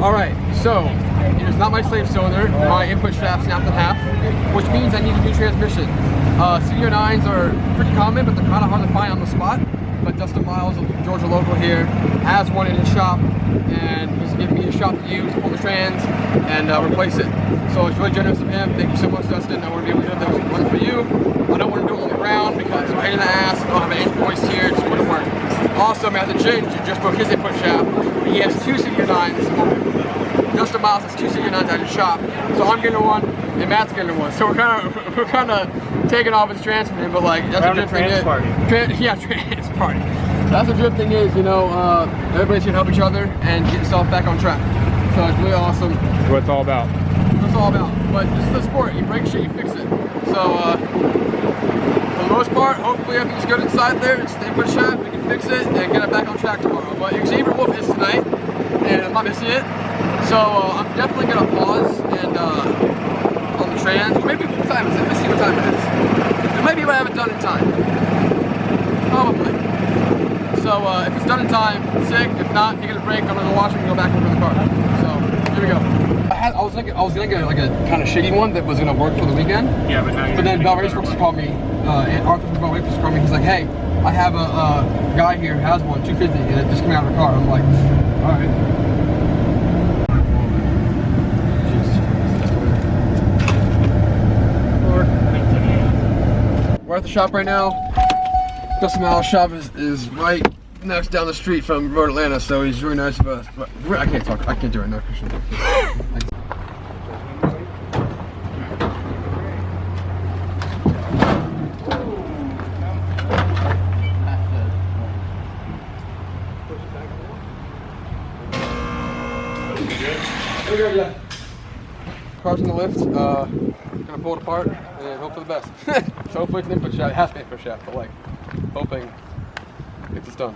Alright, so it is not my slave cylinder. My input shaft snapped in half, which means I need a new transmission. CR9s are pretty common, but they're kind of hard to find on the spot. But Dustin Miles, a Georgia local here, has one in his shop, and he's giving me a shop to use, pull the trans, and replace it. So it's really generous of him. Thank you so much, Dustin. I want to be able to do this one for you. I don't want to do it on the ground because it's a pain in the ass. I don't have an invoice here, it just wouldn't work. Also, I'm at the gym, just broke his input shaft. He has two CR9s. Dustin Miles has two CR9s at his shop. So I'm getting one, and Matt's getting one. So we're kind of taking off his trans from him, but like that's a good thing. Trans party. That's a good thing is, you know, everybody should help each other and get yourself back on track. So it's really awesome. That's what it's all about. That's what it's all about. But this is the sport. You break shit, you fix it. So for the most part, hopefully everything's good inside there. It's the input shaft. We can fix it and get it back on track tomorrow. But Xavier Wolf is tonight, and I'm not missing it. So I'm definitely gonna pause and on the trans. Or maybe what time is it? Let's see what time it is. It might be what I haven't done in time. Probably. So if it's done in time, sick. If not, taking a break, I'm gonna watch it and go back over the car. So here we go. I was gonna get like a kind of shitty one that was gonna work for the weekend. Yeah, but now. But then Bell Raceworks called me. And Arthur from Bell Raceworks called me. He's like, hey, I have a guy here who has one, 250, and it just came out of the car. I'm like, all right. We're at the shop right now. Dustin Miles' shop is right next down the street from Road Atlanta, so he's really nice of us. But I can't talk. I can't do it now, Christian. Yeah. Car's in the lift. Gonna pull it apart and hope for the best. So hopefully it's an input shaft. It has to be an input shaft, but like hoping it gets done.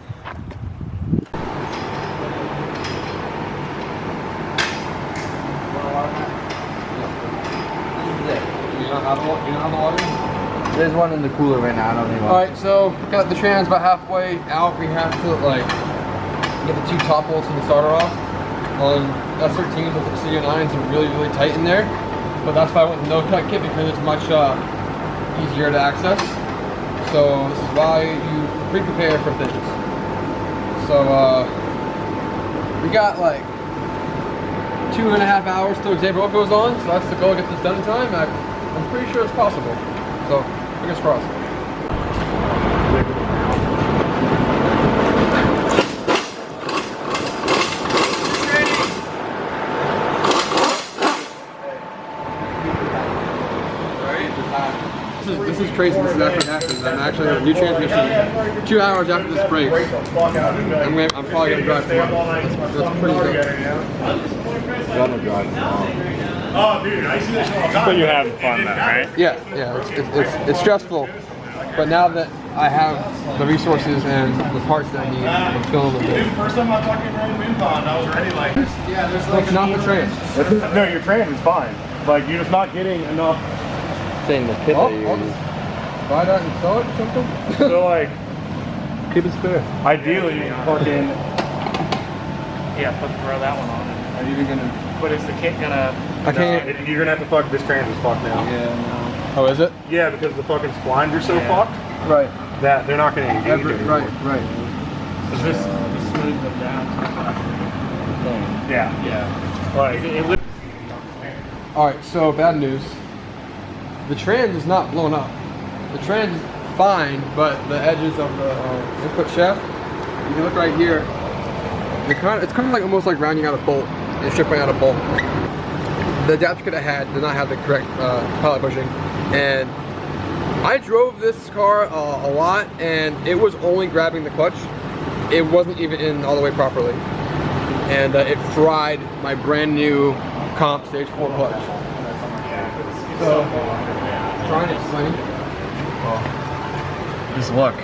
You don't have the water? There's one in the cooler right now. I don't need one. Alright, so got the trans about halfway out. We have to like get the two top bolts from the starter off. On S13s with the CR9s are really tight in there. But that's why I went with the no-cut kit because it's much easier to access. So this is why you pre-prepare for things. So we got like 2.5 hours till Xavier Wolf goes on, so that's the goal to get this done in time. I'm pretty sure it's possible. So fingers crossed. This is crazy. This is actually happening. I'm actually on a new transmission 2 hours after this break. I'm probably gonna drive tomorrow. That's pretty good. I'm gonna drive tomorrow. Oh, dude, I see this all the time. But you're having fun though, right? Yeah. It's stressful, but now that I have the resources and the parts that I need, I'm feeling a little Dude, good. first time I fucking ran wind pond, I was already like, yeah, there's like It's not the trans. no, your trans is fine. Like, you're just not getting enough. Saying the pit that you I'll use. just buy that and sell it or something. So, like, Keep it spare. ideally, fucking. Yeah, throw that one on. Are you even gonna? But is the kit gonna? I can't. You're gonna have to fuck this trans is fucked now. Yeah, Oh, is it? Yeah, because the fucking splines are so fucked Right. that they're not gonna engage anymore. Right. Is this smooth them down? Yeah. Yeah. Like, All right. So bad news. The trans is not blown up. The trans is fine, but the edges of the input shaft, you can look right here, it's kind of like almost like rounding out a bolt and stripping out a bolt. The adapter kit I had did not have the correct pilot bushing, and I drove this car a lot, and it was only grabbing the clutch. It wasn't even in all the way properly, and it fried my brand new comp stage 4 clutch. So, trying to explain. Just look.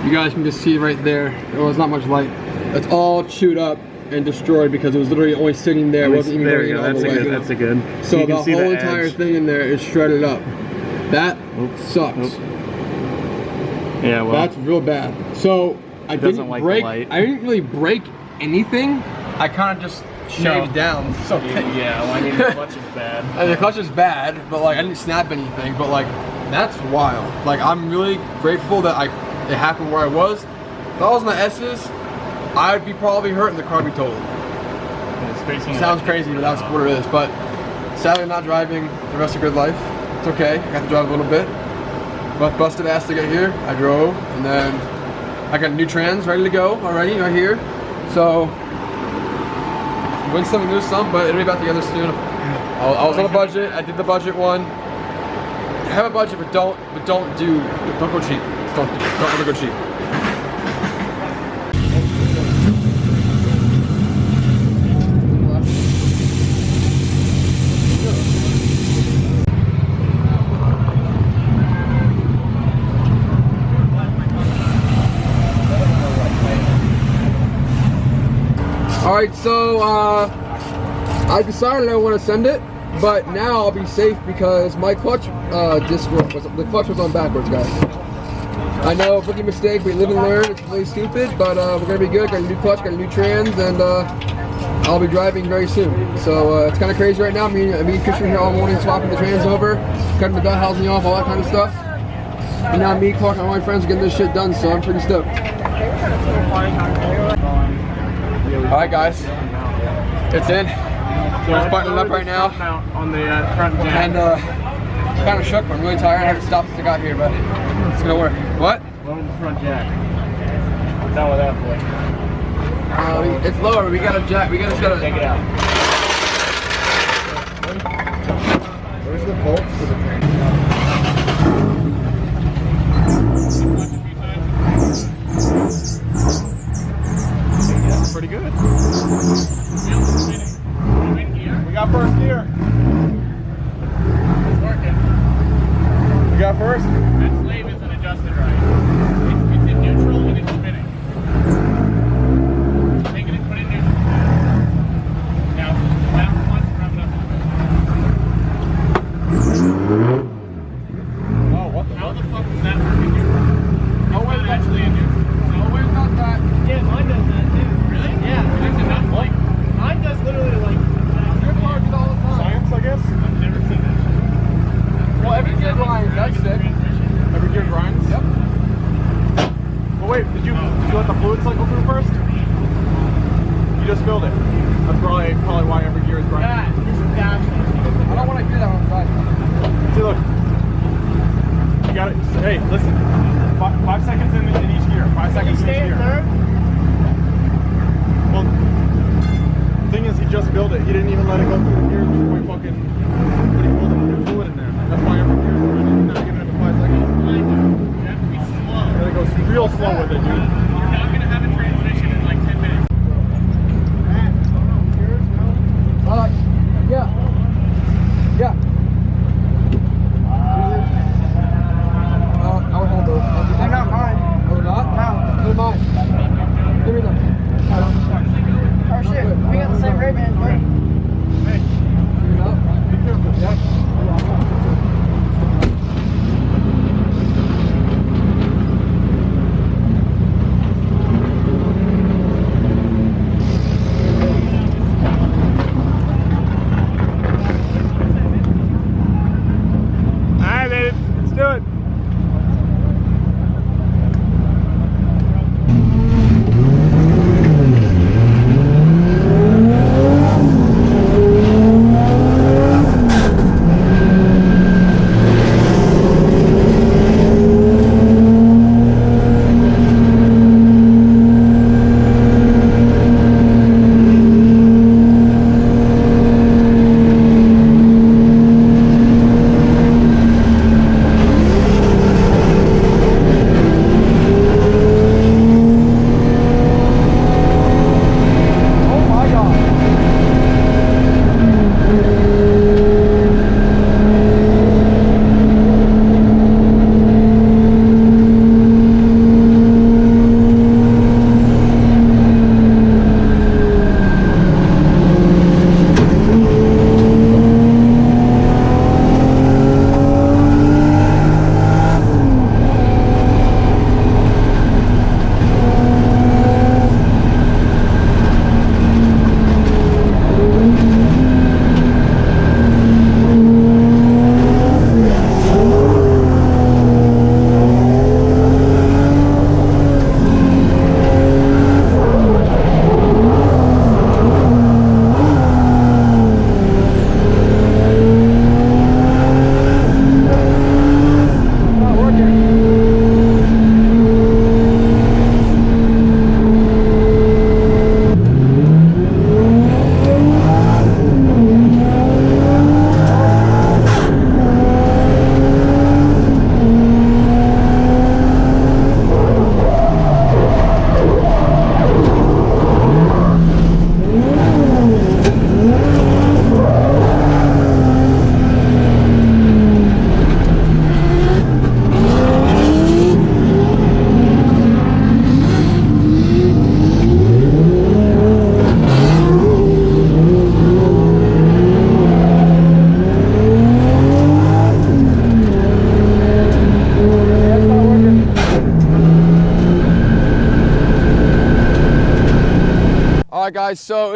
You guys can just see right there. Well, it's not much light. It's all chewed up and destroyed because it was literally only sitting there. It wasn't even going all the way. That's a good. So the whole entire thing in there is shredded up. That sucks. Yeah, well. That's real bad. So I didn't like break. the light. I didn't really break anything. I kind of just shaved down. So Yeah, well, I mean, the clutch is bad. and the clutch is bad, but like I didn't snap anything. But like that's wild. Like I'm really grateful that it happened where I was. If I was in the S's, I'd be probably hurt and the car would be totaled. Sounds crazy, but that's what it is. But sadly, I'm not driving the rest of GRIDLIFE. It's okay. I got to drive a little bit. But busted ass to get here. I drove, and then I got new trans ready to go already right here. So win some, lose some, but it'll be back together soon. I was on a budget. I did the budget one. Have a budget, but don't go cheap. Don't ever go cheap. Alright, so I decided I want to send it, but now I'll be safe because my clutch the clutch was on backwards, guys. I know, rookie mistake, we live and learn, it's really stupid, but we're going to be good, got a new clutch, got a new trans, and I'll be driving very soon. So it's kind of crazy right now, me and Christian here all morning swapping the trans over, cutting the belt housing off, all that kind of stuff. And now me, Clark, and all my friends are getting this shit done, so I'm pretty stoked. Alright guys, it's in. We're just buttoning it up right now. On the front jack. And kind of shook, but I'm really tired. I had to stop since I got here, but it's gonna work. What? Lower the front jack. Down with that boy. It's lower, we got a jack, we just gotta take it out. Where's the bolt for the train? Pretty good. We got first gear. It's working. We got first. That slave isn't adjusted right. It's in neutral and it's spinning. Take it and put it in neutral. Now, that one, rev it up a bit. Oh, what the How the fuck is that working here? Oh, wait, actually in neutral. No, where's not that? Yeah, mine does that too. Really? Yeah. There's enough, like, Mine does literally like. Your car does all the time. science, I guess? I've never seen that shit. Well, every gear grinds, that's sick. Every gear grinds? Yep. Well, wait, did you let the fluid cycle through first? You just filled it. That's probably why every gear is grinding. God, this is gosh. I don't want to hear that when I'm driving. See, look. You got it. Hey, listen. 5 seconds in each gear. 5 seconds in each Stay in gear. third. Well, the thing is, he just built it. He didn't even let it go through the gears before he fucking pulled the fluid in there. That's why every gear is running. He's not giving it 5 seconds. You have to be slow. You gotta go real slow with it, dude. You're not gonna have a transmission in like 10 minutes. Yeah. Yeah. I would hold those. They're not mine. Oh, not? No. They're mine. Give me them. Oh shit, we got the same Ray-Bans, right? Hey, Give me them. be careful. Yeah.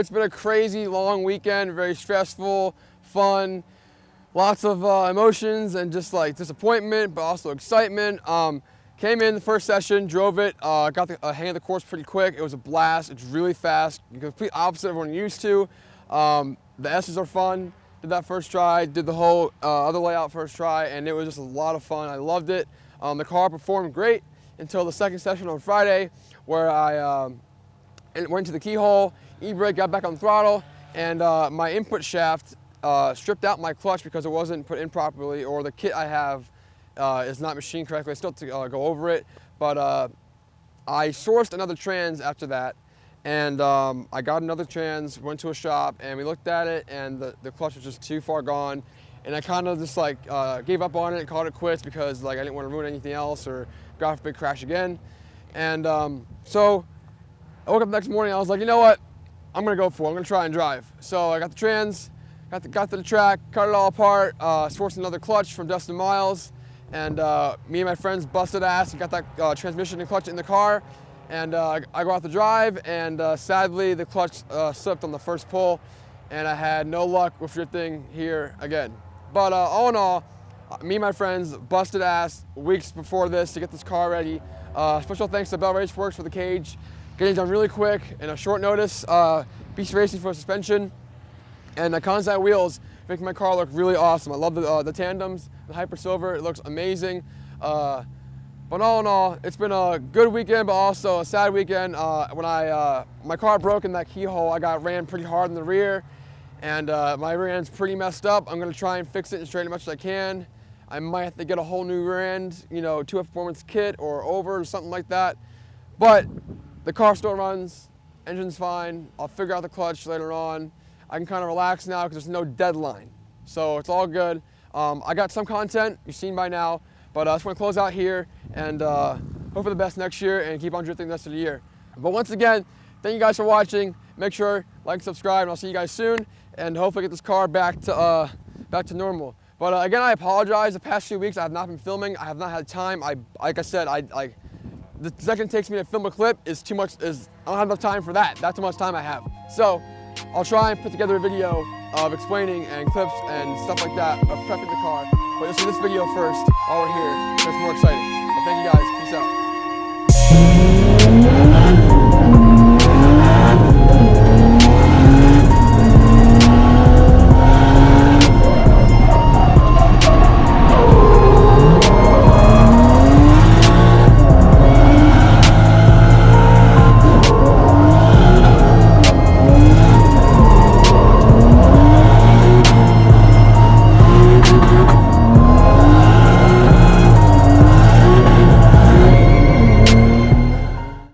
it's been a crazy long weekend, very stressful, fun, lots of emotions and just like disappointment, but also excitement. Came in the first session, drove it, got the hang of the course pretty quick. It was a blast. It's really fast, the complete opposite of everyone used to. The S's are fun. Did that first try, did the whole other layout first try, and it was just a lot of fun. I loved it. The car performed great until the second session on Friday, where I went to the keyhole, e-brake, got back on the throttle, and my input shaft stripped out my clutch because it wasn't put in properly, or the kit I have is not machined correctly. I still have to go over it, but I sourced another trans after that, and I got another trans, went to a shop, and we looked at it, and the clutch was just too far gone, and I kind of just like gave up on it and called it quits because like I didn't want to ruin anything else or go off a big crash again. And so I woke up the next morning, I was like, you know what, I'm gonna go for it. I'm gonna try and drive. So I got the trans, got to the track, cut it all apart, sourced another clutch from Dustin Miles, and me and my friends busted ass and got that transmission and clutch in the car. And I go out to drive, and sadly the clutch slipped on the first pull, and I had no luck with drifting here again. But all in all, me and my friends busted ass weeks before this to get this car ready. Special thanks to Bell Raceworks for the cage, getting done really quick in a short notice. BC Racing for suspension, and the Kansai wheels making my car look really awesome. I love the tandems, the Hyper Silver, it looks amazing. But all in all, it's been a good weekend, but also a sad weekend. When my car broke in that keyhole, I got ran pretty hard in the rear, and my rear end's pretty messed up. I'm gonna try and fix it and straighten it as much as I can. I might have to get a whole new rear end, 2F Performance kit or over or something like that. But the car still runs, engine's fine. I'll figure out the clutch later on. I can kind of relax now because there's no deadline. So it's all good. I got some content you've seen by now, but I just want to close out here and hope for the best next year and keep on drifting the rest of the year. But once again, thank you guys for watching. Make sure, like and subscribe, and I'll see you guys soon, and hopefully get this car back to normal. But again, I apologize. The past few weeks I have not been filming. I have not had time. Like I said, the second it takes me to film a clip is too much. I don't have enough time for that. That's how much time I have. So I'll try and put together a video of explaining and clips and stuff like that of prepping the car. But you'll see this video first while we're here. It's more exciting. But thank you guys. Peace out.